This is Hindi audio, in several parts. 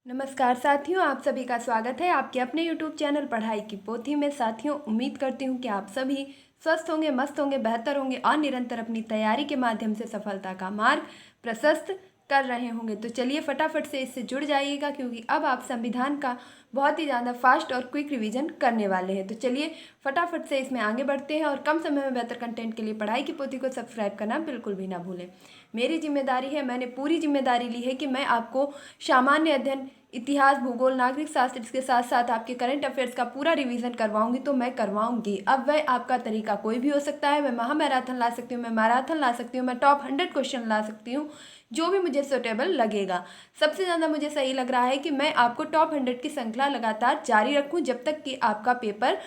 नमस्कार साथियों, आप सभी का स्वागत है आपके अपने YouTube चैनल पढ़ाई की पोथी में। साथियों, उम्मीद करती हूँ कि आप सभी स्वस्थ होंगे, मस्त होंगे, बेहतर होंगे और निरंतर अपनी तैयारी के माध्यम से सफलता का मार्ग प्रशस्त कर रहे होंगे। तो चलिए फटाफट से इससे जुड़ जाइएगा, क्योंकि अब आप संविधान का बहुत ही ज़्यादा फास्ट और क्विक रिवीजन करने वाले हैं। तो चलिए फटाफट से इसमें आगे बढ़ते हैं और कम समय में बेहतर कंटेंट के लिए पढ़ाई की पोथी को सब्सक्राइब करना बिल्कुल भी ना भूलें। मेरी जिम्मेदारी है, मैंने पूरी जिम्मेदारी ली है कि मैं आपको सामान्य अध्ययन, इतिहास, भूगोल, नागरिक शास्त्र, इसके साथ साथ आपके करंट अफेयर्स का पूरा रिवीजन करवाऊंगी। तो मैं करवाऊंगी। अब वह आपका तरीका कोई भी हो सकता है। मैं महा मैराथन ला सकती हूँ, मैं मैराथन ला सकती हूँ, मैं टॉप 100 क्वेश्चन ला सकती हूँ, जो भी मुझे सुटेबल लगेगा। सबसे ज़्यादा मुझे सही लग रहा है कि मैं आपको टॉप 100 की श्रृंखला लगातार जारी रखूँ जब तक कि आपका पेपर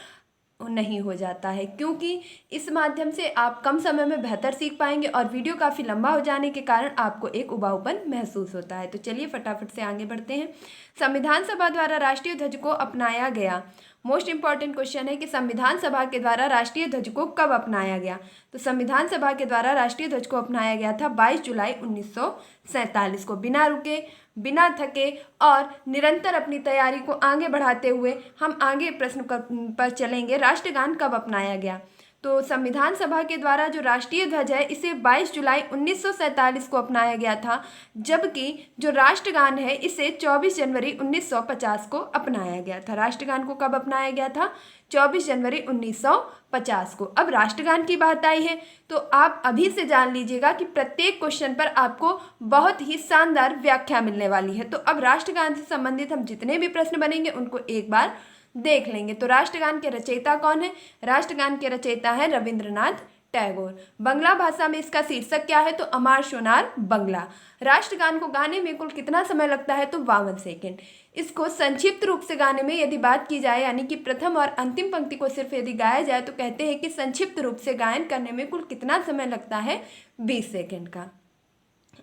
नहीं हो जाता है, क्योंकि इस माध्यम से आप कम समय में बेहतर सीख पाएंगे और वीडियो काफ़ी लंबा हो जाने के कारण आपको एक उबाऊपन महसूस होता है। तो चलिए फटाफट से आगे बढ़ते हैं। संविधान सभा द्वारा राष्ट्रीय ध्वज को अपनाया गया। मोस्ट इंपॉर्टेंट क्वेश्चन है कि संविधान सभा के द्वारा राष्ट्रीय ध्वज को कब अपनाया गया। तो संविधान सभा के द्वारा राष्ट्रीय ध्वज को अपनाया गया था 22 जुलाई 1947 को। बिना रुके, बिना थके और निरंतर अपनी तैयारी को आगे बढ़ाते हुए हम आगे प्रश्न पर चलेंगे। राष्ट्रगान कब अपनाया गया। तो संविधान सभा के द्वारा जो राष्ट्रीय ध्वज है इसे 22 जुलाई 1947 को अपनाया गया था, जबकि जो राष्ट्रगान है इसे 24 जनवरी 1950 को अपनाया गया था। राष्ट्रगान को कब अपनाया गया था? 24 जनवरी 1950 को। अब राष्ट्रगान की बात आई है तो आप अभी से जान लीजिएगा कि प्रत्येक क्वेश्चन पर आपको बहुत ही शानदार व्याख्या मिलने वाली है। तो अब राष्ट्रगान से संबंधित हम जितने भी प्रश्न बनेंगे उनको एक बार देख लेंगे। तो राष्ट्रगान के रचयिता कौन है? राष्ट्रगान के रचयिता है रविंद्रनाथ टैगोर। बंगला भाषा में इसका शीर्षक क्या है? तो अमार सोनार बंगला। राष्ट्रगान को गाने में कुल कितना समय लगता है? तो 52 सेकेंड। इसको संक्षिप्त रूप से गाने में यदि बात की जाए, यानी कि प्रथम और अंतिम पंक्ति को सिर्फ यदि गाया जाए, तो कहते हैं कि संक्षिप्त रूप से गायन करने में कुल कितना समय लगता है? 20 सेकेंड का।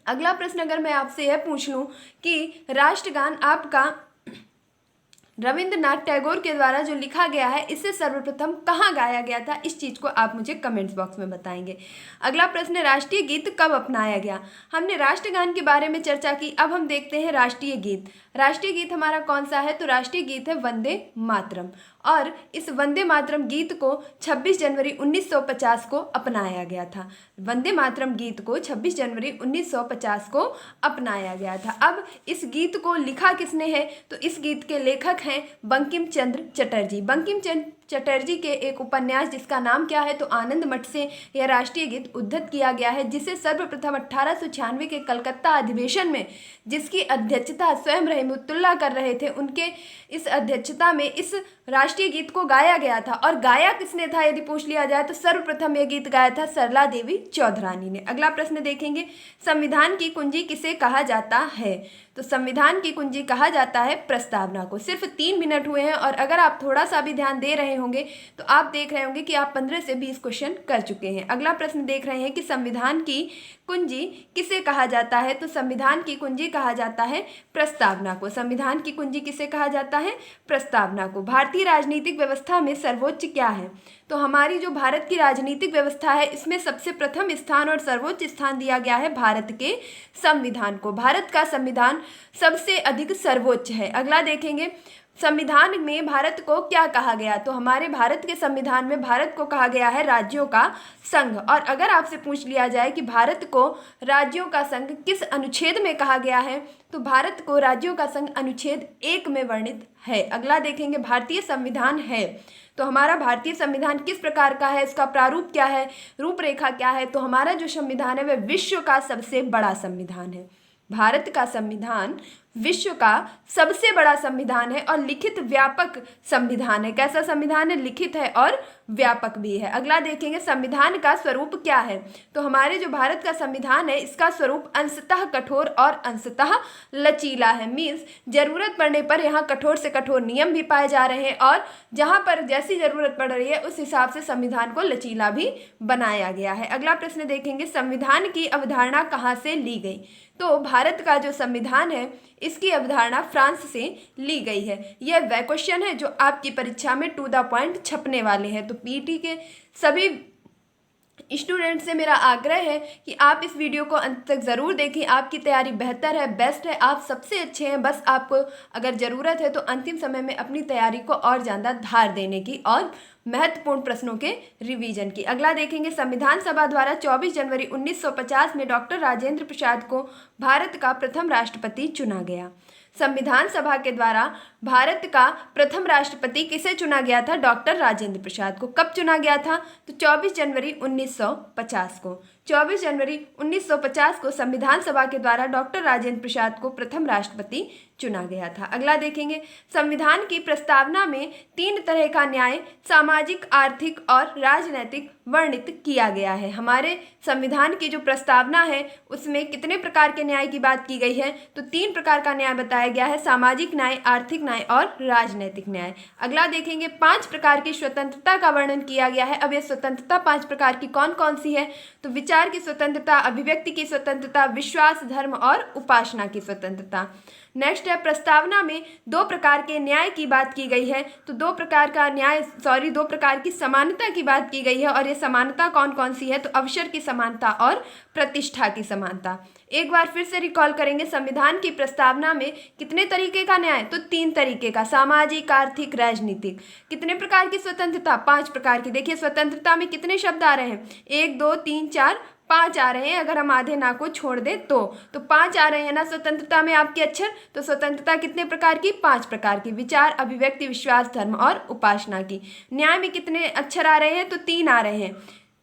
अगला प्रश्न अगर मैं आपसे यह पूछ लूं कि राष्ट्रगान आपका रविंद्रनाथ टैगोर के द्वारा जो लिखा गया है इसे सर्वप्रथम कहाँ गाया गया था, इस चीज़ को आप मुझे कमेंट्स बॉक्स में बताएंगे। अगला प्रश्न है राष्ट्रीय गीत कब अपनाया गया। हमने राष्ट्रगान के बारे में चर्चा की, अब हम देखते हैं राष्ट्रीय गीत। राष्ट्रीय गीत हमारा कौन सा है? तो राष्ट्रीय गीत है वंदे मातरम, और इस वंदे मातरम गीत को 26 जनवरी 1950 को अपनाया गया था। वंदे मातरम गीत को 26 जनवरी 1950 को अपनाया गया था। अब इस गीत को लिखा किसने है? तो इस गीत के लेखक हैं बंकिम चंद्र चटर्जी। बंकिम चंद्र चटर्जी के एक उपन्यास जिसका नाम क्या है? तो आनंद मठ से यह राष्ट्रीय गीत उद्धृत किया गया है, जिसे सर्वप्रथम 1896 के कलकत्ता अधिवेशन में, जिसकी अध्यक्षता स्वयं रहमतुल्लाह कर रहे थे, उनके इस अध्यक्षता में इस राष्ट्रीय गीत को गाया गया था। और गाया किसने था यदि पूछ लिया जाए तो सर्वप्रथम यह गीत गाया था सरला देवी चौधरानी ने। अगला प्रश्न देखेंगे, संविधान की कुंजी किसे कहा जाता है? तो संविधान की कुंजी कहा जाता है प्रस्तावना को। सिर्फ 3 मिनट हुए हैं और अगर आप थोड़ा सा भी ध्यान दे रहे होंगे तो आप देख रहे होंगे कि आप 15 से 20 क्वेश्चन कर चुके हैं। अगला प्रश्न देख रहे हैं कि संविधान की कुंजी किसे कहा जाता है? तो संविधान की कुंजी कहा जाता है प्रस्तावना को। संविधान की कुंजी किसे कहा जाता है? प्रस्तावना को। भारतीय राजनीतिक व्यवस्था में सर्वोच्च क्या है? तो हमारी जो भारत की राजनीतिक व्यवस्था है इसमें सबसे प्रथम स्थान और सर्वोच्च स्थान दिया गया है भारत के संविधान को। भारत का संविधान सबसे अधिक सर्वोच्च है। अगला देखेंगे, संविधान में भारत को क्या कहा गया? तो हमारे भारत के संविधान में भारत को कहा गया है राज्यों का संघ। और अगर आपसे पूछ लिया जाए कि भारत को राज्यों का संघ किस अनुच्छेद में कहा गया है, तो भारत को राज्यों का संघ अनुच्छेद 1 में वर्णित है। अगला देखेंगे, भारतीय संविधान है, तो हमारा भारतीय संविधान किस प्रकार का है, इसका प्रारूप क्या है, रूपरेखा क्या है? तो हमारा जो संविधान है वह विश्व का सबसे बड़ा संविधान है। भारत का संविधान विश्व का सबसे बड़ा संविधान है और लिखित व्यापक संविधान है। कैसा संविधान है? लिखित है और व्यापक भी है। अगला देखेंगे, संविधान का स्वरूप क्या है? तो हमारे जो भारत का संविधान है इसका स्वरूप अंशतः कठोर और अंशतः लचीला है। मीन्स जरूरत पड़ने पर यहाँ कठोर से कठोर नियम भी पाए जा रहे हैं और जहाँ पर जैसी जरूरत पड़ रही है उस हिसाब से संविधान को लचीला भी बनाया गया है। अगला प्रश्न देखेंगे, संविधान की अवधारणा कहाँ से ली गई? तो भारत का जो संविधान है इसकी अवधारणा फ्रांस से ली गई है। यह वह क्वेश्चन है जो आपकी परीक्षा में टू द पॉइंट छपने वाले हैं। तो पीटी के सभी स्टूडेंट से मेरा आग्रह है कि आप इस वीडियो को अंत तक ज़रूर देखें। आपकी तैयारी बेहतर है, बेस्ट है, आप सबसे अच्छे हैं। बस आपको अगर ज़रूरत है तो अंतिम समय में अपनी तैयारी को और ज़्यादा धार देने की और महत्वपूर्ण प्रश्नों के रिवीजन की। अगला देखेंगे, संविधान सभा द्वारा 24 जनवरी 1950 में डॉक्टर राजेंद्र प्रसाद को भारत का प्रथम राष्ट्रपति चुना गया। संविधान सभा के द्वारा भारत का प्रथम राष्ट्रपति किसे चुना गया था? डॉक्टर राजेंद्र प्रसाद को। कब चुना गया था? तो 24 जनवरी 1950 को। 24 जनवरी 1950 को संविधान सभा के द्वारा डॉक्टर राजेंद्र प्रसाद को प्रथम राष्ट्रपति चुना गया था। अगला देखेंगे, संविधान की प्रस्तावना में 3 तरह का न्याय सामाजिक, आर्थिक और राजनैतिक वर्णित किया गया है। हमारे संविधान की जो प्रस्तावना है उसमें कितने प्रकार के न्याय की बात की गई है? तो 3 प्रकार का न्याय बताया गया है, सामाजिक न्याय, आर्थिक न्याय और राजनैतिक न्याय। अगला देखेंगे, 5 प्रकार की स्वतंत्रता का वर्णन किया गया है। अब ये स्वतंत्रता 5 प्रकार की कौन कौन सी है? तो विचार की स्वतंत्रता, अभिव्यक्ति की स्वतंत्रता, विश्वास, धर्म और उपासना की स्वतंत्रता। नेक्स्ट है, प्रस्तावना में 2 प्रकार के न्याय की बात की गई है। तो 2 प्रकार की समानता की बात की गई है। और ये समानता कौन कौन सी है? तो अवसर की समानता और प्रतिष्ठा की समानता। एक बार फिर से रिकॉल करेंगे, संविधान की प्रस्तावना में कितने तरीके का न्याय? तो 3 तरीके का, सामाजिक, आर्थिक, राजनीतिक। कितने प्रकार की स्वतंत्रता? 5 प्रकार की। देखिए स्वतंत्रता में कितने शब्द आ रहे हैं? 1 2 3 4 5 आ रहे हैं, अगर हम आधे ना को छोड़ दें तो 5 आ रहे हैं ना स्वतंत्रता में आपके अक्षर। तो स्वतंत्रता कितने प्रकार की? 5 प्रकार की, विचार, अभिव्यक्ति, विश्वास, धर्म और उपासना की। न्याय में कितने अक्षर आ रहे हैं? तो 3 आ रहे हैं,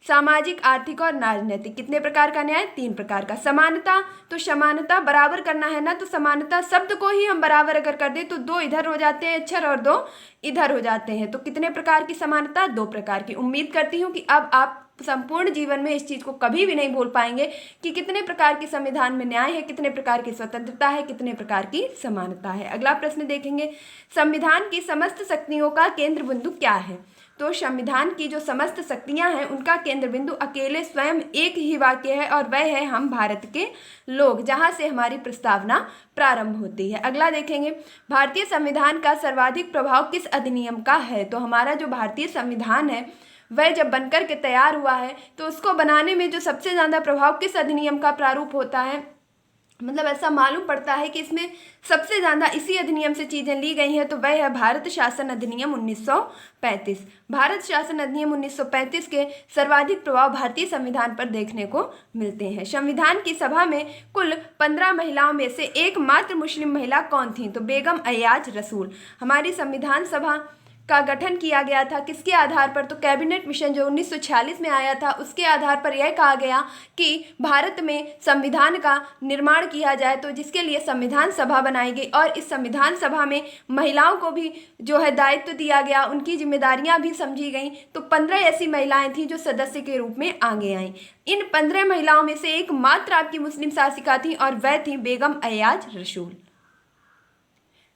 सामाजिक, आर्थिक और राजनीतिक। कितने प्रकार का न्याय? 3 प्रकार का। समानता, तो समानता बराबर करना है ना, तो समानता शब्द को ही हम बराबर अगर कर दें तो 2 इधर हो जाते हैं अक्षर और 2 इधर हो जाते हैं। तो कितने प्रकार की समानता? 2 प्रकार की। उम्मीद करती हूँ कि अब आप संपूर्ण जीवन में इस चीज़ को कभी भी नहीं भूल पाएंगे कि कितने प्रकार की संविधान में न्याय है, कितने प्रकार की स्वतंत्रता है, कितने प्रकार की समानता है। अगला प्रश्न देखेंगे, संविधान की समस्त शक्तियों का केंद्र बिंदु क्या है? तो संविधान की जो समस्त शक्तियां हैं उनका केंद्र बिंदु अकेले स्वयं एक ही वाक्य है और वह है हम भारत के लोग, जहां से हमारी प्रस्तावना प्रारंभ होती है। अगला देखेंगे, भारतीय संविधान का सर्वाधिक प्रभाव किस अधिनियम का है? तो हमारा जो भारतीय संविधान है वह जब बनकर के तैयार हुआ है तो उसको बनाने में जो सबसे ज़्यादा प्रभाव किस अधिनियम का प्रारूप होता है? मतलब ऐसा मालूम पड़ता है कि इसमें सबसे ज़्यादा इसी अधिनियम से चीज़ें ली गई हैं, तो वह है भारत शासन अधिनियम 1935। भारत शासन अधिनियम 1935 के सर्वाधिक प्रभाव भारतीय संविधान पर देखने को मिलते हैं। संविधान की सभा में कुल 15 महिलाओं में से एकमात्र मुस्लिम महिला कौन थी? तो बेगम अयाज रसूल। हमारी संविधान सभा का गठन किया गया था किसके आधार पर? तो कैबिनेट मिशन जो 1946 में आया था उसके आधार पर यह कहा गया कि भारत में संविधान का निर्माण किया जाए, तो जिसके लिए संविधान सभा बनाई गई और इस संविधान सभा में महिलाओं को भी जो है दायित्व दिया गया, उनकी जिम्मेदारियां भी समझी गई। तो 15 ऐसी महिलाएं थीं जो सदस्य के रूप में आगे आईं। इन 15 महिलाओं में से एकमात्र आपकी मुस्लिम शासिका थी और वह थी बेगम अयाज रसूल।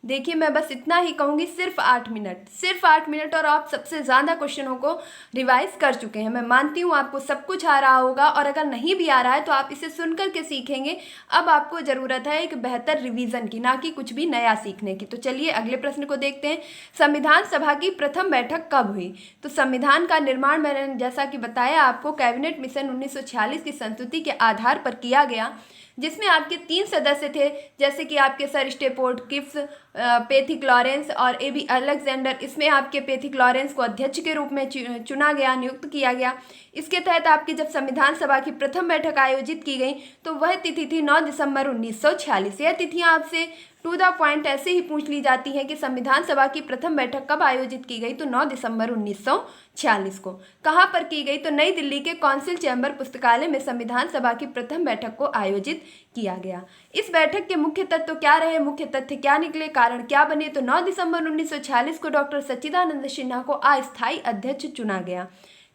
देखिए मैं बस इतना ही कहूँगी, सिर्फ 8 मिनट और आप सबसे ज़्यादा क्वेश्चनों को रिवाइज कर चुके हैं। मैं मानती हूँ आपको सब कुछ आ रहा होगा और अगर नहीं भी आ रहा है तो आप इसे सुनकर के सीखेंगे। अब आपको ज़रूरत है एक बेहतर रिवीजन की, ना कि कुछ भी नया सीखने की। तो चलिए अगले प्रश्न को देखते हैं, संविधान सभा की प्रथम बैठक कब हुई? तो संविधान का निर्माण मैंने जैसा कि बताया आपको कैबिनेट मिशन 1946 की संस्तुति के आधार पर किया गया, जिसमें आपके 3 सदस्य थे, जैसे कि आपके sir Stafford Cripps, Pethick Lawrence और ए बी अलेक्जेंडर। इसमें आपके पैथिक लॉरेंस को अध्यक्ष के रूप में चुना गया, नियुक्त किया गया। इसके तहत आपकी जब संविधान सभा की प्रथम बैठक आयोजित की गई तो वह तिथि थी 9 दिसंबर 1946। यह तिथियां आपसे टू द पॉइंट ऐसे ही पूछ ली जाती है कि संविधान सभा की प्रथम बैठक कब आयोजित की गई? तो 9 दिसंबर 1946 को। कहाँ पर की गई? तो नई दिल्ली के कौंसिल चैम्बर पुस्तकालय में संविधान सभा की प्रथम बैठक को आयोजित किया गया। इस बैठक के मुख्य तत्व क्या रहे, मुख्य तथ्य क्या निकले, कारण क्या बने? तो 9 दिसंबर 1946 को डॉक्टर सच्चिदानंद सिन्हा को अस्थायी अध्यक्ष चुना गया।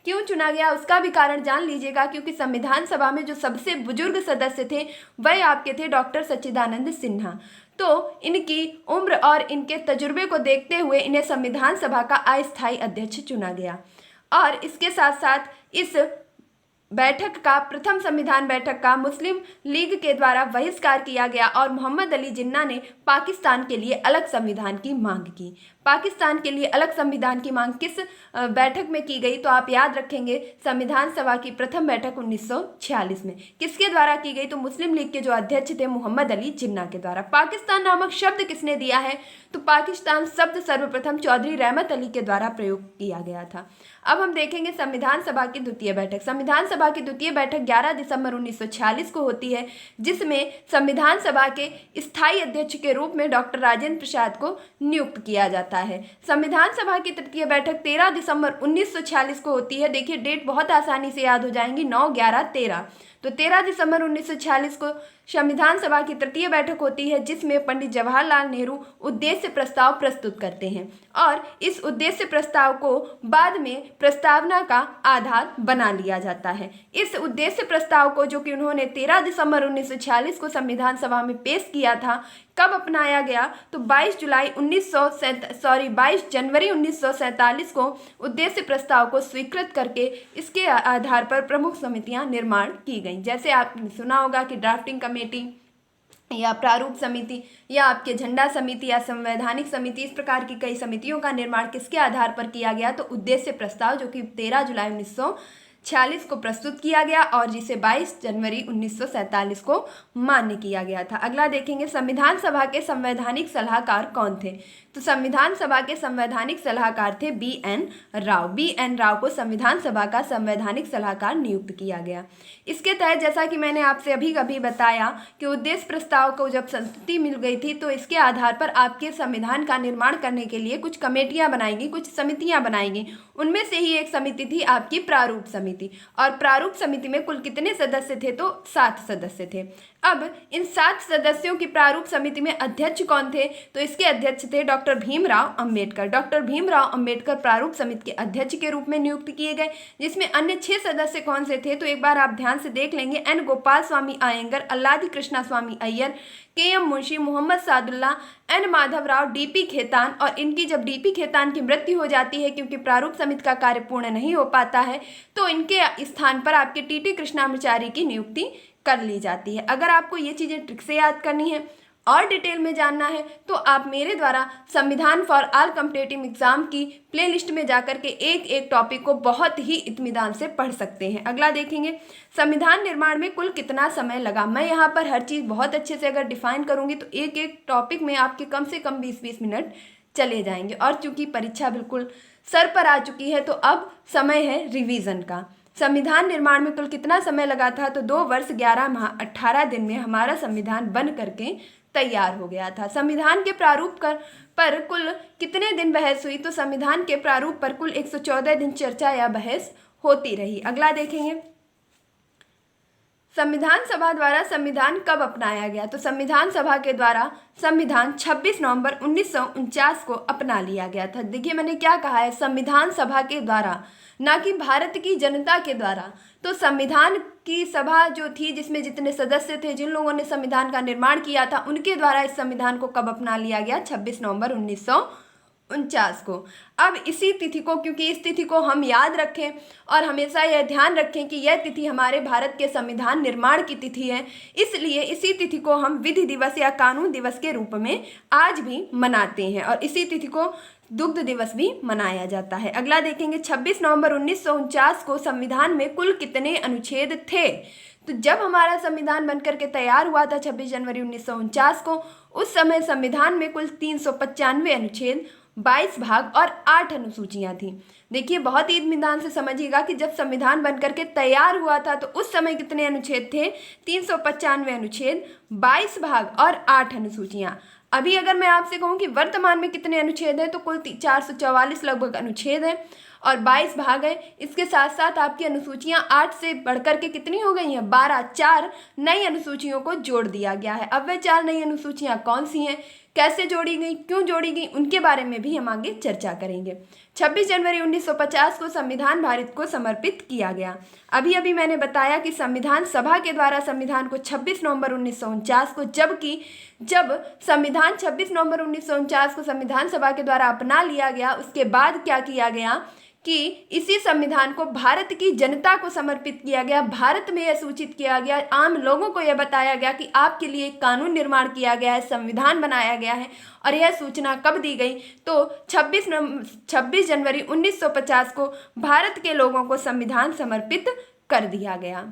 क्यों चुना गया उसका भी कारण जान लीजिएगा, क्योंकि संविधान सभा में जो सबसे बुजुर्ग सदस्य थे वह आपके थे डॉक्टर सच्चिदानंद सिन्हा। तो इनकी उम्र और इनके तजुर्बे को देखते हुए इन्हें संविधान सभा का अस्थायी अध्यक्ष चुना गया। और इसके साथ साथ इस बैठक का, प्रथम संविधान बैठक का मुस्लिम लीग के द्वारा बहिष्कार किया गया और मोहम्मद अली जिन्ना ने पाकिस्तान के लिए अलग संविधान की मांग की। पाकिस्तान के लिए अलग संविधान की मांग किस बैठक में की गई? तो आप याद रखेंगे संविधान सभा की प्रथम बैठक 1946 में। किसके द्वारा की गई? तो मुस्लिम लीग के जो अध्यक्ष थे मोहम्मद अली जिन्ना के द्वारा। पाकिस्तान नामक शब्द किसने दिया है? तो पाकिस्तान शब्द सर्वप्रथम चौधरी रहमत अली के द्वारा प्रयोग किया गया था। अब हम देखेंगे संविधान सभा की द्वितीय बैठक। संविधान सभा की द्वितीय बैठक 11 दिसंबर 1946 को होती है, जिसमें संविधान सभा के स्थायी अध्यक्ष के रूप में डॉक्टर राजेंद्र प्रसाद को नियुक्त किया जाता है। संविधान सभा की तृतीय बैठक 13 दिसंबर 1946 को होती है। देखिए डेट बहुत आसानी से याद हो जाएंगी, 9, 11, 13। तो 13 दिसंबर 1946 को संविधान सभा की तृतीय बैठक होती है, जिसमें पंडित जवाहरलाल नेहरू उद्देश्य प्रस्ताव प्रस्तुत करते हैं और इस उद्देश्य प्रस्ताव को बाद में प्रस्तावना का आधार बना लिया जाता है। इस उद्देश्य प्रस्ताव को जो कि उन्होंने 13 दिसंबर 1946 को संविधान सभा में पेश किया था, कब अपनाया गया? तो 22 जनवरी 1947 को उद्देश्य प्रस्ताव को स्वीकृत करके इसके आधार पर प्रमुख समितियां निर्माण की गई। जैसे आपने सुना होगा कि ड्राफ्टिंग कमेटी या प्रारूप समिति या आपके झंडा समिति या संवैधानिक समिति, इस प्रकार की कई समितियों का निर्माण किसके आधार पर किया गया? तो उद्देश्य प्रस्ताव, जो कि 13 जुलाई 1946 को प्रस्तुत किया गया और जिसे 22 जनवरी 1947 को मान्य किया गया था। अगला देखेंगे संविधान सभा के संवैधानिक सलाहकार कौन थे? तो संविधान सभा के संवैधानिक सलाहकार थे बी.एन. राव। बी.एन. राव को संविधान सभा का संवैधानिक सलाहकार नियुक्त किया गया। इसके तहत जैसा कि मैंने आपसे अभी कभी बताया कि उद्देश्य प्रस्ताव को जब संस्तुति मिल गई थी, तो इसके आधार पर आपके संविधान का निर्माण करने के लिए कुछ कमेटियां बनाई गई, कुछ समितियां बनाई गई। उनमें से ही एक समिति थी आपकी प्रारूप समिति, और प्रारूप समिति में कुल कितने सदस्य थे? तो 7 सदस्य थे। अब इन 7 सदस्यों की प्रारूप समिति में अध्यक्ष कौन थे? तो इसके अध्यक्ष थे डॉक्टर भीमराव अंबेडकर। डॉक्टर भीमराव अंबेडकर प्रारूप समिति के अध्यक्ष के रूप में नियुक्त किए गए, जिसमें अन्य 6 सदस्य कौन से थे? तो एक बार आप ध्यान से देख लेंगे। N Gopalaswami Ayyangar, Alladi Krishnaswami Iyer, K M. मुंशी, मोहम्मद सादुल्ला, एन माधवराव, डी.पी. खेतान। और इनकी जब डी.पी. खेतान की मृत्यु हो जाती है, क्योंकि प्रारूप समिति का कार्य पूर्ण नहीं हो पाता है, तो इनके स्थान पर आपके टी.टी. कृष्णामाचारी की नियुक्ति कर ली जाती है। अगर आपको ये चीज़ें ट्रिक से याद करनी है और डिटेल में जानना है, तो आप मेरे द्वारा संविधान फॉर ऑल कॉम्पिटिटिव एग्जाम की प्लेलिस्ट में जाकर के एक एक टॉपिक को बहुत ही इत्मीनान से पढ़ सकते हैं। अगला देखेंगे संविधान निर्माण में कुल कितना समय लगा। मैं यहाँ पर हर चीज़ बहुत अच्छे से अगर डिफाइन करूँगी तो एक एक टॉपिक में आपके कम से कम 20-20 मिनट चले जाएंगे। और चूंकि परीक्षा बिल्कुल सर पर आ चुकी है, तो अब समय है रिवीजन का। संविधान निर्माण में कुल कितना समय लगा था? तो 2 वर्ष 11 माह 18 दिन में हमारा संविधान बन करके तैयार हो गया था। संविधान के प्रारूप पर कुल कितने दिन बहस हुई? तो संविधान के प्रारूप पर कुल 114 दिन चर्चा या बहस होती रही। अगला देखेंगे संविधान सभा द्वारा संविधान कब अपनाया गया? तो संविधान सभा के द्वारा संविधान 26 नवंबर 1949 को अपना लिया गया था। देखिए मैंने क्या कहा है, संविधान सभा के द्वारा, ना कि भारत की जनता के द्वारा। तो संविधान की सभा जो थी, जिसमें जितने सदस्य थे, जिन लोगों ने संविधान का निर्माण किया था, उनके द्वारा इस संविधान को कब अपना लिया गया? 26 नवंबर 1949 को। अब इसी तिथि को, क्योंकि इस तिथि को हम याद रखें और हमेशा यह ध्यान रखें कि यह तिथि हमारे भारत के संविधान निर्माण की तिथि है, इसलिए इसी तिथि को हम विधि दिवस या कानून दिवस के रूप में आज भी मनाते हैं, और इसी तिथि को दुग्ध दिवस भी मनाया जाता है। अगला देखेंगे 26 नवंबर 1949 को संविधान में कुल कितने अनुच्छेद थे? तो जब हमारा संविधान बनकर के तैयार हुआ था 26 जनवरी 1949 को, उस समय संविधान में कुल 395 अनुच्छेद, 22 भाग और 8 अनुसूचियां थी। देखिए बहुत ही इत्मीनान से समझिएगा कि जब संविधान बनकर के तैयार हुआ था तो उस समय कितने अनुच्छेद थे? 395 अनुच्छेद, 22 भाग और 8 अनुसूचियां। अभी अगर मैं आपसे कहूँ कि वर्तमान में कितने अनुच्छेद हैं, तो कुल 444 लगभग अनुच्छेद हैं और 22 भाग हैं। इसके साथ साथ आपकी अनुसूचियां 8 से बढ़कर के कितनी हो गई हैं? 12। 4 नई अनुसूचियों को जोड़ दिया गया है। अब वे 4 नई अनुसूचियां कौन सी हैं, कैसे जोड़ी गई, क्यों जोड़ी गई, उनके बारे में भी हम आगे चर्चा करेंगे। 26 जनवरी 1950 को संविधान भारत को समर्पित किया गया। अभी अभी मैंने बताया कि संविधान सभा के द्वारा संविधान को 26 नवंबर 1949 को, जब संविधान 26 नवंबर 1949 को संविधान सभा के द्वारा अपना लिया गया, उसके बाद क्या किया गया कि इसी संविधान को भारत की जनता को समर्पित किया गया। भारत में यह सूचित किया गया, आम लोगों को यह बताया गया कि आपके लिए एक कानून निर्माण किया गया है, संविधान बनाया गया है। और यह सूचना कब दी गई? तो 26 जनवरी 1950 को भारत के लोगों को संविधान समर्पित कर दिया गया।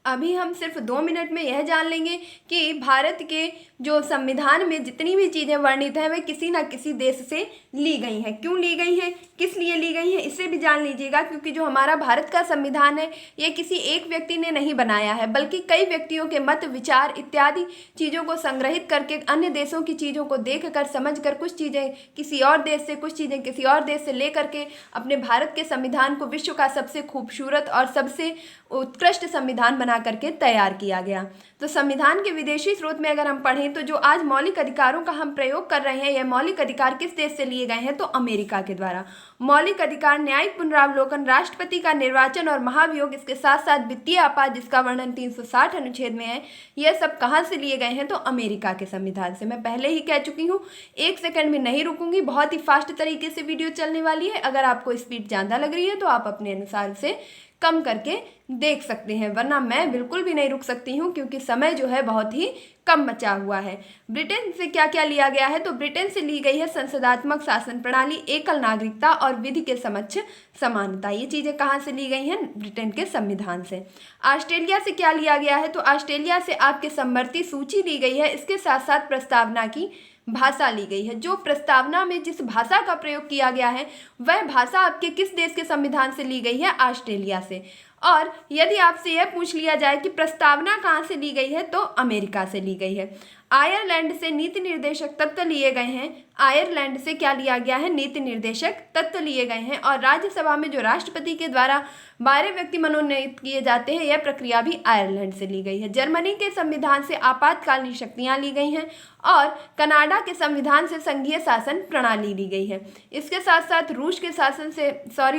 अभी हम सिर्फ 2 मिनट में यह जान लेंगे कि भारत के जो संविधान में जितनी भी चीज़ें वर्णित हैं वे किसी न किसी देश से ली गई हैं। क्यों ली गई हैं, किस लिए ली गई हैं, इसे भी जान लीजिएगा। क्योंकि जो हमारा भारत का संविधान है ये किसी एक व्यक्ति ने नहीं बनाया है, बल्कि कई व्यक्तियों के मत, विचार इत्यादि चीज़ों को संग्रहित करके, अन्य देशों की चीज़ों को देख कर, समझ कर, कुछ चीज़ें किसी और देश से, कुछ चीज़ें किसी और देश से ले करके अपने भारत के संविधान को विश्व का सबसे खूबसूरत और सबसे उत्कृष्ट संविधान बना करके तैयार किया गया। तो संविधान के विदेशी स्रोत में अगर हम पढ़ें तो जो आज मौलिक अधिकारों का हम प्रयोग कर रहे हैं, यह मौलिक अधिकार किस देश से लिए गए हैं? तो अमेरिका के द्वारा। मौलिक अधिकार, न्यायिक पुनरावलोकन, राष्ट्रपति का निर्वाचन और महाभियोग, इसके साथ साथ वित्तीय आपात जिसका वर्णन 360 अनुच्छेद में है, यह सब कहाँ से लिए गए हैं? तो अमेरिका के संविधान से। मैं पहले ही कह चुकी हूँ, 1 सेकंड में नहीं रुकूंगी, बहुत ही फास्ट तरीके से वीडियो चलने वाली है। अगर आपको स्पीड ज़्यादा लग रही है तो आप अपने अनुसार से कम करके देख सकते हैं, वरना मैं बिल्कुल भी नहीं रुक सकती हूँ क्योंकि समय जो है बहुत ही कम बचा हुआ है। ब्रिटेन से क्या क्या लिया गया है? तो ब्रिटेन से ली गई है संसदात्मक शासन प्रणाली, एकल नागरिकता और विधि के समक्ष समानता। ये चीज़ें कहाँ से ली गई हैं? ब्रिटेन के संविधान से। ऑस्ट्रेलिया से क्या लिया गया है? तो ऑस्ट्रेलिया से आपके समवर्ती सूची ली गई है, इसके साथ साथ प्रस्तावना की भाषा ली गई है। जो प्रस्तावना में जिस भाषा का प्रयोग किया गया है वह भाषा आपके किस देश के संविधान से ली गई है? ऑस्ट्रेलिया से। और यदि आपसे यह पूछ लिया जाए कि प्रस्तावना कहाँ से ली गई है, तो अमेरिका से ली गई है। आयरलैंड से नीति निर्देशक तत्व लिए गए हैं। आयरलैंड से क्या लिया गया है? नीति निर्देशक तत्व लिए गए हैं। और राज्यसभा में जो राष्ट्रपति के द्वारा 12 व्यक्ति मनोनीत किए जाते हैं, यह प्रक्रिया भी आयरलैंड से ली गई है। जर्मनी के संविधान से आपातकालीन शक्तियाँ ली गई हैं और कनाडा के संविधान से संघीय शासन प्रणाली ली गई है। इसके साथ साथ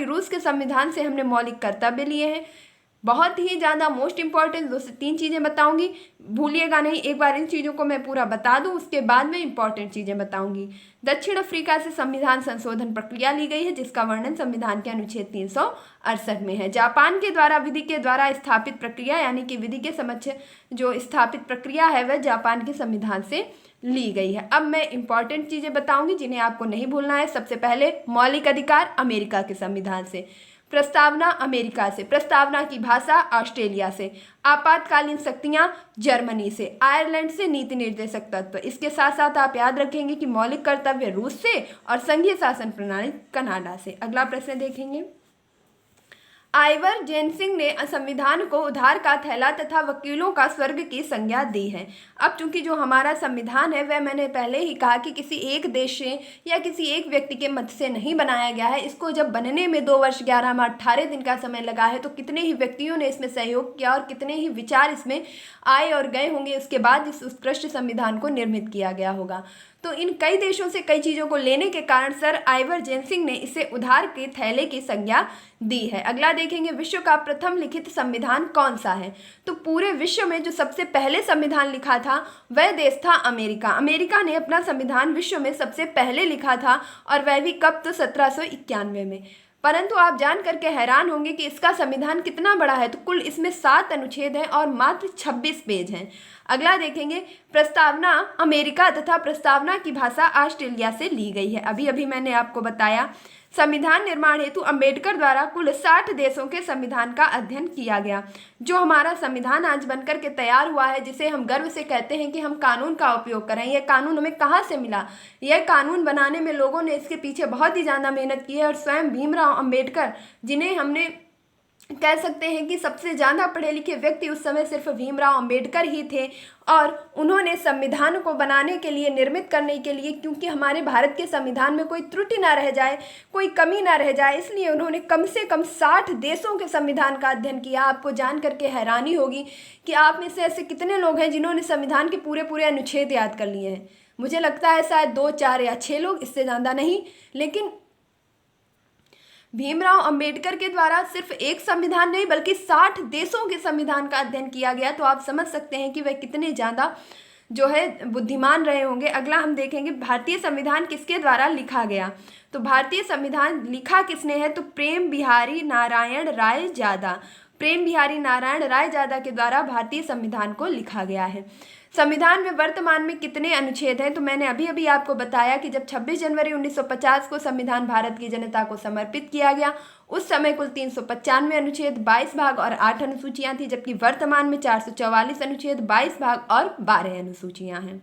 रूस के संविधान से हमने मौलिक कर्तव्य लिए हैं। बहुत ही ज़्यादा मोस्ट इंपॉर्टेंट 2 से 3 चीज़ें बताऊंगी, भूलिएगा नहीं। एक बार इन चीज़ों को मैं पूरा बता दूं, उसके बाद में इंपॉर्टेंट चीज़ें बताऊंगी। दक्षिण अफ्रीका से संविधान संशोधन प्रक्रिया ली गई है जिसका वर्णन संविधान के अनुच्छेद 368 में है। जापान के द्वारा विधि के द्वारा स्थापित प्रक्रिया, यानी कि विधि के समक्ष जो स्थापित प्रक्रिया है वह जापान के संविधान से ली गई है। अब मैं इंपॉर्टेंट चीज़ें बताऊंगी जिन्हें आपको नहीं भूलना है। सबसे पहले मौलिक अधिकार अमेरिका के संविधान से, प्रस्तावना अमेरिका से, प्रस्तावना की भाषा ऑस्ट्रेलिया से, आपातकालीन शक्तियां जर्मनी से, आयरलैंड से नीति निर्देशक तत्व। इसके साथ साथ आप याद रखेंगे कि मौलिक कर्तव्य रूस से और संघीय शासन प्रणाली कनाडा से। अगला प्रश्न देखेंगे। आइवर जेनसिंग ने संविधान को उधार का थैला तथा वकीलों का स्वर्ग की संज्ञा दी है। अब चूंकि जो हमारा संविधान है वह मैंने पहले ही कहा कि किसी एक देश से या किसी एक व्यक्ति के मत से नहीं बनाया गया है। इसको जब बनने में 2 वर्ष 11 माह 18 दिन का समय लगा है, तो कितने ही व्यक्तियों ने इसमें सहयोग किया और कितने ही विचार इसमें आए और गए होंगे। उसके बाद इस उत्कृष्ट संविधान को निर्मित किया गया होगा। तो इन कई देशों से कई चीज़ों को लेने के कारण सर आइवर जेनसिंग ने इसे उधार के थैले की संज्ञा दी है। अगला देखेंगे, विश्व का प्रथम लिखित संविधान कौन सा है? तो पूरे विश्व में जो सबसे पहले संविधान लिखा था वह देश था अमेरिका। अमेरिका ने अपना संविधान विश्व में सबसे पहले लिखा था और वह भी कब? तो 1791 में। परंतु आप जान करके हैरान होंगे कि इसका संविधान कितना बड़ा है। तो कुल इसमें 7 अनुच्छेद हैं और मात्र 26 पेज हैं। अगला देखेंगे, प्रस्तावना अमेरिका तथा प्रस्तावना की भाषा ऑस्ट्रेलिया से ली गई है। अभी अभी मैंने आपको बताया। संविधान निर्माण हेतु अंबेडकर द्वारा कुल 60 देशों के संविधान का अध्ययन किया गया। जो हमारा संविधान आज बनकर के तैयार हुआ है, जिसे हम गर्व से कहते हैं कि हम कानून का उपयोग करें, यह कानून हमें कहाँ से मिला? यह कानून बनाने में लोगों ने इसके पीछे बहुत ही ज़्यादा मेहनत की है। और स्वयं भीमराव अंबेडकर, जिन्हें हमने कह सकते हैं कि सबसे ज़्यादा पढ़े लिखे व्यक्ति उस समय सिर्फ भीमराव अंबेडकर ही थे, और उन्होंने संविधान को बनाने के लिए, निर्मित करने के लिए, क्योंकि हमारे भारत के संविधान में कोई त्रुटि ना रह जाए, कोई कमी ना रह जाए, इसलिए उन्होंने कम से कम 60 देशों के संविधान का अध्ययन किया। आपको जान करके हैरानी होगी कि आप में से ऐसे कितने लोग हैं जिन्होंने संविधान के पूरे पूरे अनुच्छेद याद कर लिए हैं। मुझे लगता है शायद 2, 4 या 6 लोग, इससे ज़्यादा नहीं। लेकिन भीमराव अंबेडकर के द्वारा सिर्फ एक संविधान नहीं बल्कि 60 देशों के संविधान का अध्ययन किया गया। तो आप समझ सकते हैं कि वह कितने ज़्यादा जो है बुद्धिमान रहे होंगे। अगला हम देखेंगे भारतीय संविधान किसके द्वारा लिखा गया। तो भारतीय संविधान लिखा किसने है, तो प्रेम बिहारी नारायण राय जादा। प्रेम बिहारी नारायण राय जादा के द्वारा भारतीय संविधान को लिखा गया है। संविधान में वर्तमान में कितने अनुच्छेद हैं, तो मैंने अभी अभी आपको बताया कि जब 26 जनवरी 1950 को संविधान भारत की जनता को समर्पित किया गया, उस समय कुल 395 अनुच्छेद, 22 भाग और 8 अनुसूचियां थी, जबकि वर्तमान में 444 अनुच्छेद, 22 भाग और 12 अनुसूचियां हैं।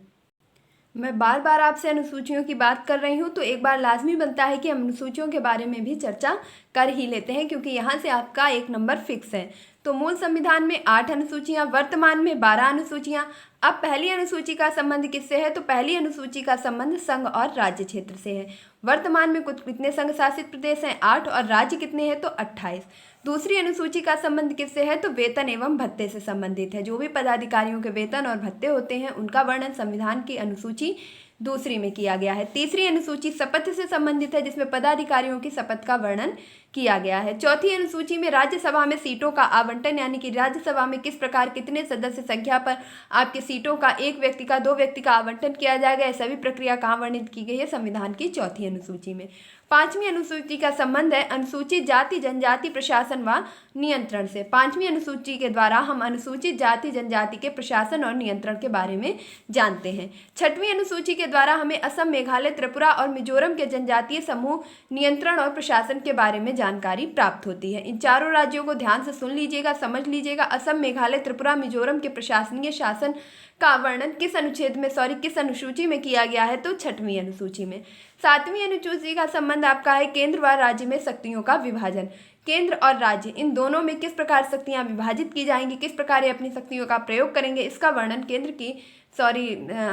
मैं बार बार आपसे अनुसूचियों की बात कर रही हूँ, तो एक बार लाजमी बनता है कि हम अनुसूचियों के बारे में भी चर्चा कर ही लेते हैं, क्योंकि यहाँ से आपका एक नंबर फिक्स है। तो मूल संविधान में 8 अनुसूचियाँ, वर्तमान में 12 अनुसूचियाँ। अब पहली अनुसूची का संबंध किससे है, तो पहली अनुसूची का संबंध संघ और राज्य क्षेत्र से है। वर्तमान में कुछ कितने संघ शासित प्रदेश हैं, 8, और राज्य कितने हैं, तो 28। दूसरी अनुसूची का संबंध किससे है, तो वेतन एवं भत्ते से संबंधित है। जो भी पदाधिकारियों के वेतन और भत्ते होते हैं उनका वर्णन संविधान की अनुसूची दूसरी में किया गया है। तीसरी अनुसूची शपथ से संबंधित है, जिसमें पदाधिकारियों की शपथ का वर्णन किया गया है। चौथी अनुसूची में राज्यसभा में सीटों का आवंटन, यानी कि राज्यसभा में किस प्रकार कितने सदस्य संख्या पर आपके सीटों का एक व्यक्ति का 2 व्यक्ति का आवंटन किया जाएगा, यह सभी प्रक्रिया कहाँ वर्णित की गई है, संविधान की चौथी अनुसूची में। पांचवी अनुसूची का संबंध है अनुसूचित जाति जनजाति प्रशासन व नियंत्रण से। पांचवी अनुसूची के द्वारा हम अनुसूचित जाति जनजाति के प्रशासन और नियंत्रण के बारे में जानते हैं। छठवीं अनुसूची के द्वारा हमें असम, मेघालय, त्रिपुरा और मिजोरम के जनजातीय समूह नियंत्रण और प्रशासन के बारे में जानकारी प्राप्त होती है। इन चारों राज्यों को ध्यान से सुन लीजिएगा, समझ लीजिएगा। असम, मेघालय, त्रिपुरा, मिजोरम के प्रशासनीय शासन का वर्णन किस अनुसूची में किया गया है, तो छठवीं अनुसूची में। सातवीं अनुसूची का संबंध आपका है केंद्र व राज्य में शक्तियों का विभाजन। केंद्र और राज्य इन दोनों में किस प्रकार शक्तियां विभाजित की जाएंगी, किस प्रकार ये अपनी शक्तियों का प्रयोग करेंगे, इसका वर्णन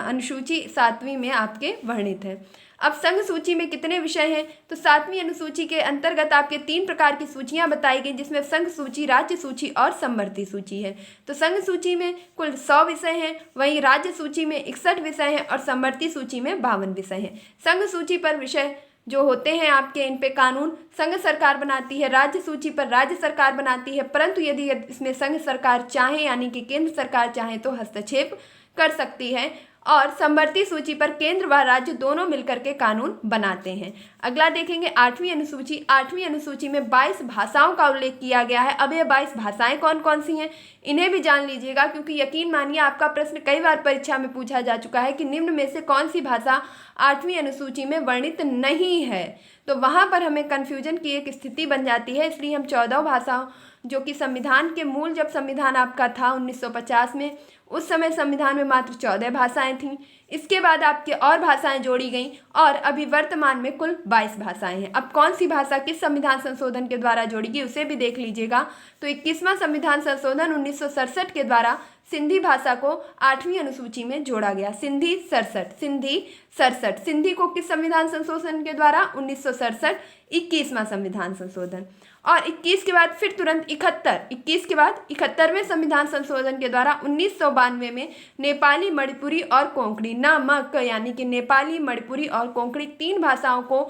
अनुसूची 7वीं में आपके वर्णित है। अब संघ सूची में कितने विषय हैं, तो 7वीं अनुसूची के अंतर्गत आपके 3 प्रकार की सूचियां बताई गई, जिसमें संघ सूची, राज्य सूची और समवर्ती सूची है। तो संघ सूची में कुल 100 विषय हैं, वहीं राज्य सूची में 61 विषय हैं और समवर्ती सूची में 52 विषय हैं। संघ सूची पर विषय जो होते हैं आपके, इन पे कानून संघ सरकार बनाती है, राज्य सूची पर राज्य सरकार बनाती है, परंतु यदि इसमें संघ सरकार चाहे, यानी कि केंद्र सरकार चाहे, तो हस्तक्षेप कर सकती है, और समवर्ती सूची पर केंद्र व राज्य दोनों मिलकर के कानून बनाते हैं। अगला देखेंगे 8वीं अनुसूची। 8वीं अनुसूची में 22 भाषाओं का उल्लेख किया गया है। अब ये 22 भाषाएं कौन कौन सी हैं, इन्हें भी जान लीजिएगा, क्योंकि यकीन मानिए आपका प्रश्न कई बार परीक्षा में पूछा जा चुका है कि निम्न में से कौन सी भाषा 8वीं अनुसूची में वर्णित नहीं है। तो वहाँ पर हमें कन्फ्यूजन की एक स्थिति बन जाती है, इसलिए हम 14 भाषाओं, जो कि संविधान के मूल, जब संविधान आपका था 1950 में, उस समय संविधान में मात्र 14 भाषाएं थीं। इसके बाद आपके और भाषाएं जोड़ी गईं और अभी वर्तमान में कुल 22 भाषाएं हैं। अब कौन सी भाषा किस संविधान संशोधन के द्वारा जोड़ी गई, उसे भी देख लीजिएगा। तो 21वां संविधान संशोधन 1967 के द्वारा सिंधी भाषा को 8वीं अनुसूची में जोड़ा गया। सिंधी सड़सठ। सिंधी को किस संविधान संशोधन के द्वारा, 1967, 21वां संविधान संशोधन। और 21 के बाद फिर तुरंत 21 के बाद 71वें संविधान संशोधन के द्वारा 1992 में नेपाली, मणिपुरी और कोंकणी नामक, यानी कि नेपाली, मणिपुरी और कोंकणी 3 भाषाओं को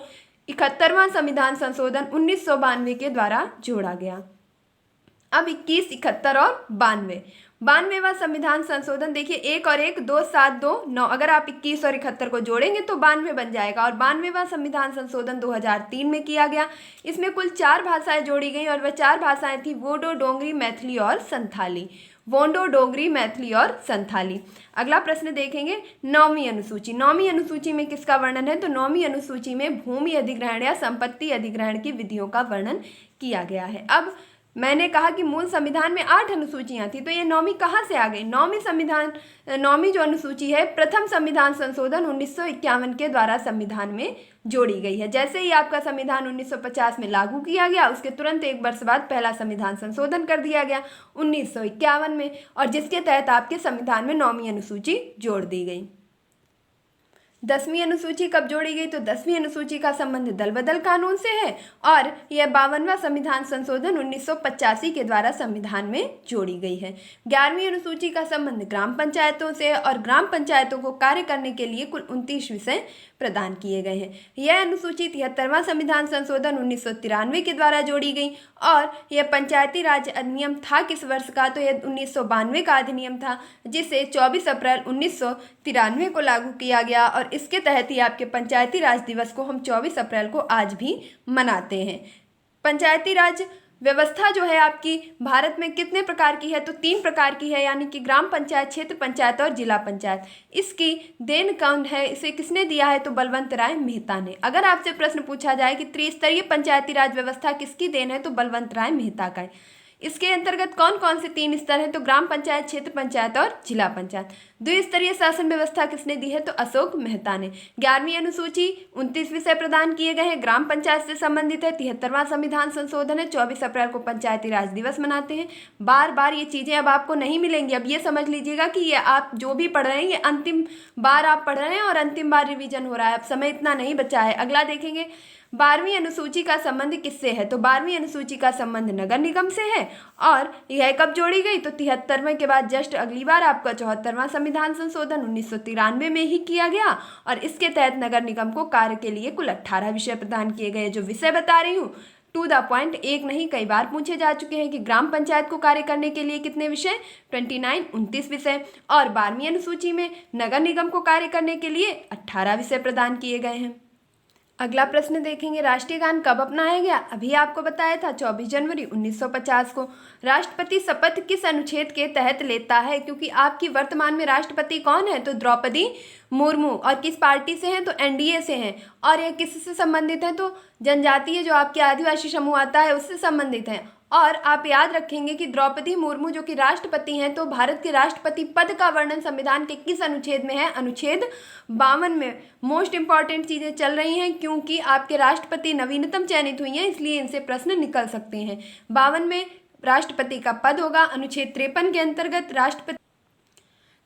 71वां संविधान संशोधन 1992 के द्वारा जोड़ा गया। अब 21, 71 और 92वां संविधान संशोधन देखिए, 1 और 1 2, 7, 2, 9, अगर आप 21 और 71 को जोड़ेंगे तो 92 बन जाएगा। और 92वां संविधान संशोधन 2003 में किया गया। इसमें कुल 4 भाषाएं जोड़ी गई और वह 4 भाषाएं थी वोडो, डोगरी, मैथिली और संथाली। वोंडो, डोगरी, मैथिली और संथाली। अगला प्रश्न देखेंगे 9वीं अनुसूची। 9वीं अनुसूची में किसका वर्णन है, तो 9वीं अनुसूची में भूमि अधिग्रहण या संपत्ति अधिग्रहण की विधियों का वर्णन किया गया है। अब मैंने कहा कि मूल संविधान में 8 अनुसूचियां थी, तो ये 9वीं कहाँ से आ गई। 9वीं जो अनुसूची है, प्रथम संविधान संशोधन 1951 के द्वारा संविधान में जोड़ी गई है। जैसे ही आपका संविधान 1950 में लागू किया गया, उसके तुरंत 1 वर्ष बाद पहला संविधान संशोधन कर दिया गया 1951 में, और जिसके तहत आपके संविधान में 9वीं अनुसूची जोड़ दी गई। 10वीं अनुसूची कब जोड़ी गई? तो 10वीं अनुसूची का संबंध दल बदल कानून से है और यह 52वां संविधान संशोधन 1985 के द्वारा संविधान में जोड़ी गई है। 11वीं अनुसूची का संबंध ग्राम पंचायतों से है और ग्राम पंचायतों को कार्य करने के लिए कुल 29 विषय प्रदान किए गए हैं। यह अनुसूची 73वां संविधान संशोधन 1993 के द्वारा जोड़ी गई और यह पंचायती राज अधिनियम था किस वर्ष का? तो यह 1992 का अधिनियम था, जिसे 24 अप्रैल 1993 को लागू किया गया और इसके तहत ही आपके पंचायती राज दिवस को हम 24 अप्रैल को आज भी मनाते हैं। पंचायती राज व्यवस्था जो है आपकी भारत में कितने प्रकार की है? तो 3 प्रकार की है, यानी कि ग्राम पंचायत, क्षेत्र पंचायत और जिला पंचायत। इसकी देन कौन है, इसे किसने दिया है? तो बलवंत राय मेहता ने। अगर आपसे प्रश्न पूछा जाए कि त्रिस्तरीय पंचायती राज व्यवस्था किसकी देन है, तो बलवंत राय मेहता का है। इसके अंतर्गत कौन कौन से 3 स्तर हैं? तो ग्राम पंचायत, क्षेत्र पंचायत और जिला पंचायत। द्विस्तरीय शासन व्यवस्था किसने दी है? तो अशोक मेहता ने। 11वीं अनुसूची 29 विषय प्रदान किए गए हैं, ग्राम पंचायत से संबंधित है। 73वां संविधान संशोधन है। 24 अप्रैल को पंचायती राज दिवस मनाते हैं। बार बार ये चीजें अब आपको नहीं मिलेंगी। अब ये समझ लीजिएगा कि ये आप जो भी पढ़ रहे हैं ये अंतिम बार आप पढ़ रहे हैं और अंतिम बार रिवीजन हो रहा है। अब समय इतना नहीं बचा है। अगला देखेंगे 12वीं अनुसूची का संबंध किससे है? तो 12वीं अनुसूची का संबंध नगर निगम से है और यह कब जोड़ी गई? तो 73वें के बाद जस्ट अगली बार आपका 74वां संविधान संशोधन 1993 में ही किया गया और इसके तहत नगर निगम को कार्य के लिए कुल 18 विषय प्रदान किए गए। जो विषय बता रही हूँ टू द पॉइंट, एक नहीं कई बार पूछे जा चुके हैं कि ग्राम पंचायत को कार्य करने के लिए कितने विषय? 29 विषय और 12वीं अनुसूची में नगर निगम को कार्य करने के लिए 18 विषय प्रदान किए गए हैं। अगला प्रश्न देखेंगे, राष्ट्रीय गान कब अपनाया गया? अभी आपको बताया था 24 जनवरी 1950 को। राष्ट्रपति शपथ किस अनुच्छेद के तहत लेता है? क्योंकि आपकी वर्तमान में राष्ट्रपति कौन है? तो द्रौपदी मुर्मू। और किस पार्टी से हैं? तो एनडीए से हैं। और यह किससे संबंधित है? तो जनजातीय जो आपके आदिवासी समूह आता है उससे संबंधित है। और आप याद रखेंगे कि द्रौपदी मुर्मू जो कि राष्ट्रपति हैं, तो भारत के राष्ट्रपति पद का वर्णन संविधान के किस अनुच्छेद में है? अनुच्छेद 52 में। मोस्ट इंपॉर्टेंट चीजें चल रही हैं क्योंकि आपके राष्ट्रपति नवीनतम चयनित हुई हैं, इसलिए इनसे प्रश्न निकल सकते हैं। 52 में राष्ट्रपति का पद होगा। अनुच्छेद 53 के अंतर्गत राष्ट्रपति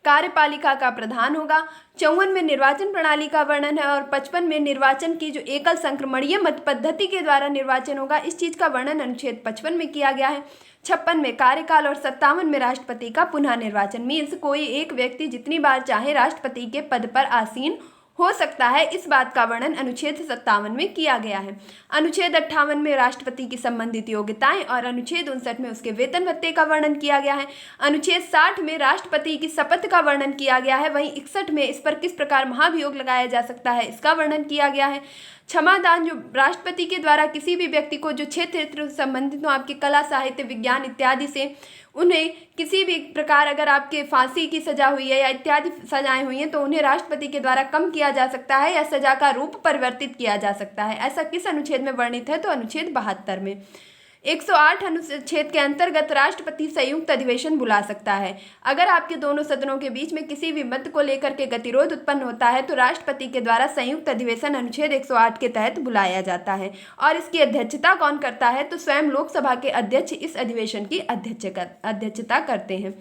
कार्यपालिका का प्रधान होगा। 54 में निर्वाचन प्रणाली का वर्णन है और 55 में निर्वाचन की जो एकल संक्रमणीय मत पद्धति के द्वारा निर्वाचन होगा, इस चीज का वर्णन अनुच्छेद 55 में किया गया है। 56 में कार्यकाल और 57 में राष्ट्रपति का पुनः निर्वाचन। मीन्स कोई एक व्यक्ति जितनी बार चाहे राष्ट्रपति के पद पर आसीन हो सकता है, इस बात का वर्णन अनुच्छेद 57 में किया गया है। अनुच्छेद 58 में राष्ट्रपति की संबंधित योग्यताएं और अनुच्छेद 59 में उसके वेतन भत्ते का वर्णन किया गया है। अनुच्छेद 60 में राष्ट्रपति की शपथ का वर्णन किया गया है। वहीं 61 में इस पर किस प्रकार महाभियोग लगाया जा सकता है, इसका वर्णन किया गया है। क्षमादान जो राष्ट्रपति के द्वारा किसी भी व्यक्ति को जो क्षेत्र से संबंधित हो, आपके कला, साहित्य, विज्ञान इत्यादि से, उन्हें किसी भी प्रकार अगर आपके फांसी की सजा हुई है या इत्यादि सजाएं हुई हैं, तो उन्हें राष्ट्रपति के द्वारा कम किया जा सकता है या सजा का रूप परिवर्तित किया जा सकता है। ऐसा किस अनुच्छेद में वर्णित है? तो अनुच्छेद 72 में। 108 अनुच्छेद के अंतर्गत राष्ट्रपति संयुक्त अधिवेशन बुला सकता है। अगर आपके दोनों सदनों के बीच में किसी भी मत को लेकर के गतिरोध उत्पन्न होता है तो राष्ट्रपति के द्वारा संयुक्त अधिवेशन अनुच्छेद 108 के तहत बुलाया जाता है। और इसकी अध्यक्षता कौन करता है? तो स्वयं लोकसभा के अध्यक्ष इस अधिवेशन की अध्यक्षता करते हैं।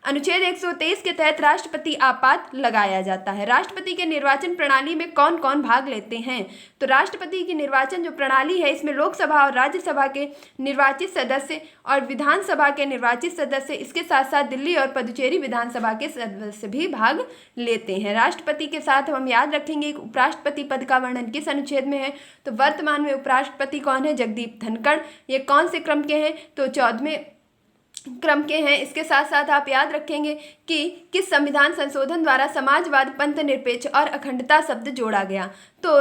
अनुच्छेद 123 के तहत राष्ट्रपति आपात लगाया जाता है। राष्ट्रपति के निर्वाचन प्रणाली में कौन कौन भाग लेते हैं? तो राष्ट्रपति की निर्वाचन जो प्रणाली है, इसमें लोकसभा और राज्यसभा के निर्वाचित सदस्य और विधानसभा के निर्वाचित सदस्य, इसके साथ साथ दिल्ली और पुदुचेरी विधानसभा के सदस्य भी भाग लेते हैं। राष्ट्रपति के साथ हम याद रखेंगे उपराष्ट्रपति पद का वर्णन किस अनुच्छेद में है? तो वर्तमान में उपराष्ट्रपति कौन है? जगदीप धनखड़। ये कौन से क्रम के हैं? तो 14वें क्रम के हैं। इसके साथ साथ आप याद रखेंगे कि किस संविधान संशोधन द्वारा समाजवाद, पंथ निरपेक्ष और अखंडता शब्द जोड़ा गया? तो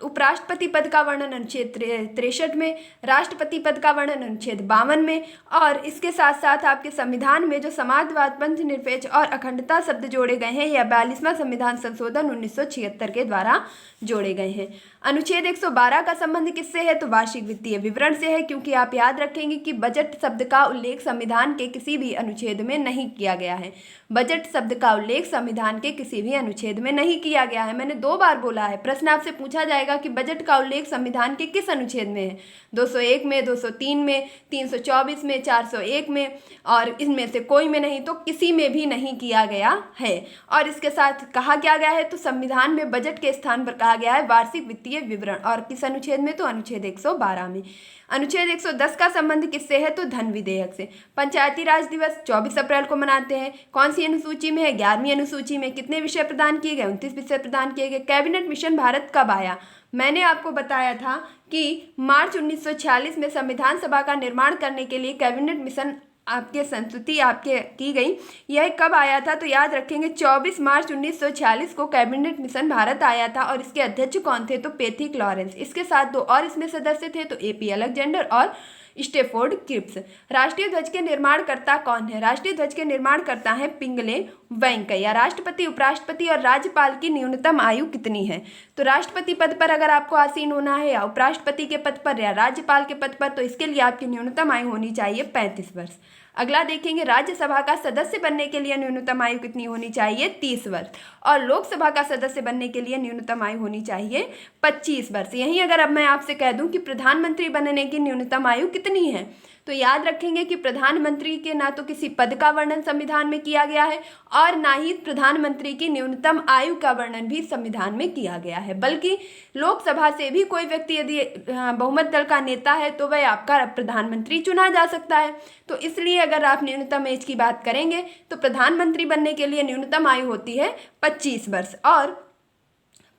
उपराष्ट्रपति पद का वर्णन अनुच्छेद 63 में, राष्ट्रपति पद का वर्णन अनुच्छेद 52 में और इसके साथ साथ आपके संविधान में जो समाजवाद, पंथ निरपेक्ष और अखंडता शब्द जोड़े गए हैं, यह 42वां संविधान संशोधन 1976 के द्वारा जोड़े गए हैं। अनुच्छेद 112 का संबंध किससे है? तो वार्षिक वित्तीय विवरण से है, क्योंकि आप याद रखेंगे कि बजट शब्द का उल्लेख संविधान संविधान के किसी भी अनुच्छेद में नहीं किया गया है। बजट शब्द का उल्लेख संविधान के किसी भी अनुच्छेद में नहीं किया गया है। मैंने 2 बार बोला है। प्रश्न आपसे पूछा जाएगा कि बजट का उल्लेख संविधान के किस अनुच्छेद में है, 201 में, 203 में, 324 में, 401 में, और इनमें से कोई में नहीं, तो किसी में भी नहीं किया गया है। और इसके साथ कहा क्या गया है, तो संविधान में बजट के स्थान पर कहा गया है वार्षिक वित्तीय विवरण। और किस अनुच्छेद में, तो अनुच्छेद 112 में। अनुच्छेद 110 का संबंध किससे है, तो धन विधेयक से। पंचायती राज दिवस 24 अप्रैल को मनाते हैं। कौन सी अनुसूची में है, 11वीं अनुसूची में। कितने विषय प्रदान किए गए, 29 विषय प्रदान किए गए। कैबिनेट मिशन भारत कब आया, मैंने आपको बताया था कि मार्च 1946 में संविधान सभा का निर्माण करने के लिए कैबिनेट मिशन आपके संस्तुति आपके की गई। यह कब आया था, तो याद रखेंगे 24 मार्च 1946 को कैबिनेट मिशन भारत आया था। और इसके अध्यक्ष कौन थे, तो पैथिक लॉरेंस। इसके साथ 2 और इसमें सदस्य थे, तो एपी अलेक्जेंडर और स्टेफोर्ड क्रिप्स। राष्ट्रीय ध्वज के निर्माणकर्ता कौन है, राष्ट्रीय ध्वज के निर्माणकर्ता है पिंगले वेंकैया। राष्ट्रपति, उपराष्ट्रपति और राज्यपाल की न्यूनतम आयु कितनी है, तो राष्ट्रपति पद पर अगर आपको आसीन होना है या उपराष्ट्रपति के पद पर या राज्यपाल के पद पर, तो इसके लिए आपकी न्यूनतम आयु होनी चाहिए 35 वर्ष। अगला देखेंगे, राज्यसभा का सदस्य बनने के लिए न्यूनतम आयु कितनी होनी चाहिए, 30 वर्ष। और लोकसभा का सदस्य बनने के लिए न्यूनतम आयु होनी चाहिए 25 वर्ष। यहीं अगर अब मैं आपसे कह दूं कि प्रधानमंत्री बनने की न्यूनतम आयु कितनी है, तो याद रखेंगे कि प्रधानमंत्री के ना तो किसी पद का वर्णन संविधान में किया गया है और ना ही प्रधानमंत्री की न्यूनतम आयु का वर्णन भी संविधान में किया गया है, बल्कि लोकसभा से भी कोई व्यक्ति यदि बहुमत दल का नेता है तो वह आपका प्रधानमंत्री चुना जा सकता है। तो इसलिए अगर आप न्यूनतम एज की बात करेंगे तो प्रधानमंत्री बनने के लिए न्यूनतम आयु होती है 25 वर्ष। और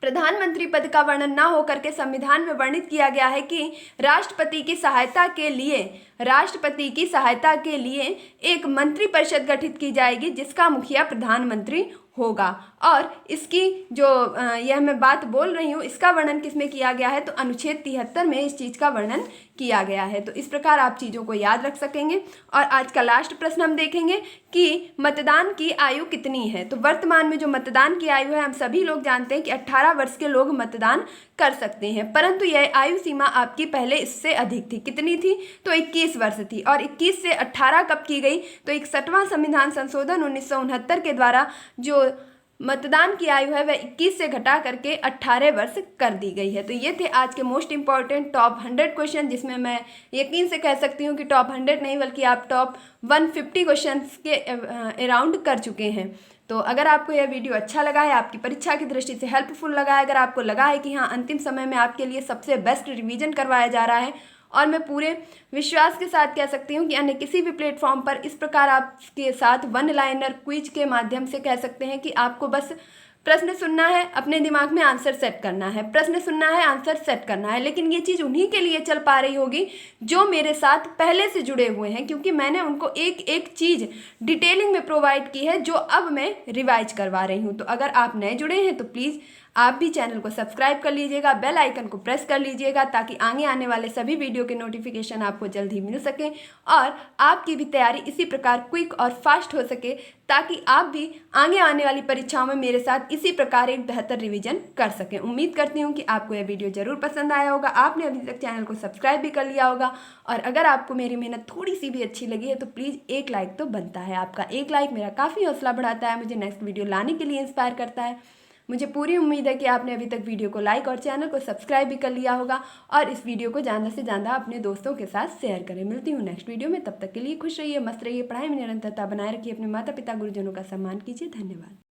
प्रधानमंत्री पद का वर्णन ना होकर के संविधान में वर्णित किया गया है कि राष्ट्रपति की सहायता के लिए एक मंत्रिपरिषद गठित की जाएगी जिसका मुखिया प्रधानमंत्री होगा। और इसकी जो यह मैं बात बोल रही हूँ इसका वर्णन किसमें किया गया है, तो अनुच्छेद 73 में इस चीज़ का वर्णन किया गया है। तो इस प्रकार आप चीज़ों को याद रख सकेंगे। और आज का लास्ट प्रश्न हम देखेंगे कि मतदान की आयु कितनी है। तो वर्तमान में जो मतदान की आयु है, हम सभी लोग जानते हैं कि 18 वर्ष के लोग मतदान कर सकते हैं, परंतु यह आयु सीमा आपकी पहले इससे अधिक थी। कितनी थी, तो 21 वर्ष थी। और 21 से 18 कब की गई, तो 61वां संविधान संशोधन 1969 के द्वारा जो मतदान की आयु है वह 21 से घटा करके 18 वर्ष कर दी गई है। तो ये थे आज के मोस्ट इंपॉर्टेंट टॉप 100 क्वेश्चन, जिसमें मैं यकीन से कह सकती हूँ कि टॉप 100 नहीं बल्कि आप टॉप 150 क्वेश्चंस के अराउंड कर चुके हैं। तो अगर आपको यह वीडियो अच्छा लगा है, आपकी परीक्षा की दृष्टि से हेल्पफुल लगा है, अगर आपको लगा है कि हाँ अंतिम समय में आपके लिए सबसे बेस्ट रिवीजन करवाया जा रहा है, और मैं पूरे विश्वास के साथ कह सकती हूँ कि अन्य किसी भी प्लेटफॉर्म पर इस प्रकार आपके साथ 1 लाइनर क्विज के माध्यम से कह सकते हैं कि आपको बस प्रश्न सुनना है, अपने दिमाग में आंसर सेट करना है, प्रश्न सुनना है, आंसर सेट करना है। लेकिन ये चीज़ उन्हीं के लिए चल पा रही होगी जो मेरे साथ पहले से जुड़े हुए हैं, क्योंकि मैंने उनको एक एक चीज़ डिटेलिंग में प्रोवाइड की है जो अब मैं रिवाइज करवा रही हूँ। तो अगर आप नए जुड़े हैं तो प्लीज़ आप भी चैनल को सब्सक्राइब कर लीजिएगा, बेल आइकन को प्रेस कर लीजिएगा, ताकि आगे आने वाले सभी वीडियो के नोटिफिकेशन आपको जल्द ही मिल सकें और आपकी भी तैयारी इसी प्रकार क्विक और फास्ट हो सके, ताकि आप भी आगे आने वाली परीक्षाओं में मेरे साथ इसी प्रकार एक बेहतर रिवीजन कर सकें। उम्मीद करती हूँ कि आपको यह वीडियो ज़रूर पसंद आया होगा, आपने अभी तक चैनल को सब्सक्राइब भी कर लिया होगा, और अगर आपको मेरी मेहनत थोड़ी सी भी अच्छी लगी है तो प्लीज़ एक लाइक तो बनता है। आपका एक लाइक मेरा काफ़ी हौसला बढ़ाता है, मुझे नेक्स्ट वीडियो लाने के लिए इंस्पायर करता है। मुझे पूरी उम्मीद है कि आपने अभी तक वीडियो को लाइक और चैनल को सब्सक्राइब भी कर लिया होगा, और इस वीडियो को ज़्यादा से ज़्यादा अपने दोस्तों के साथ शेयर करें। मिलती हूँ नेक्स्ट वीडियो में, तब तक के लिए खुश रहिए, मस्त रहिए, पढ़ाई में निरंतरता बनाए रखिए, अपने माता पिता गुरुजनों का सम्मान कीजिए। धन्यवाद।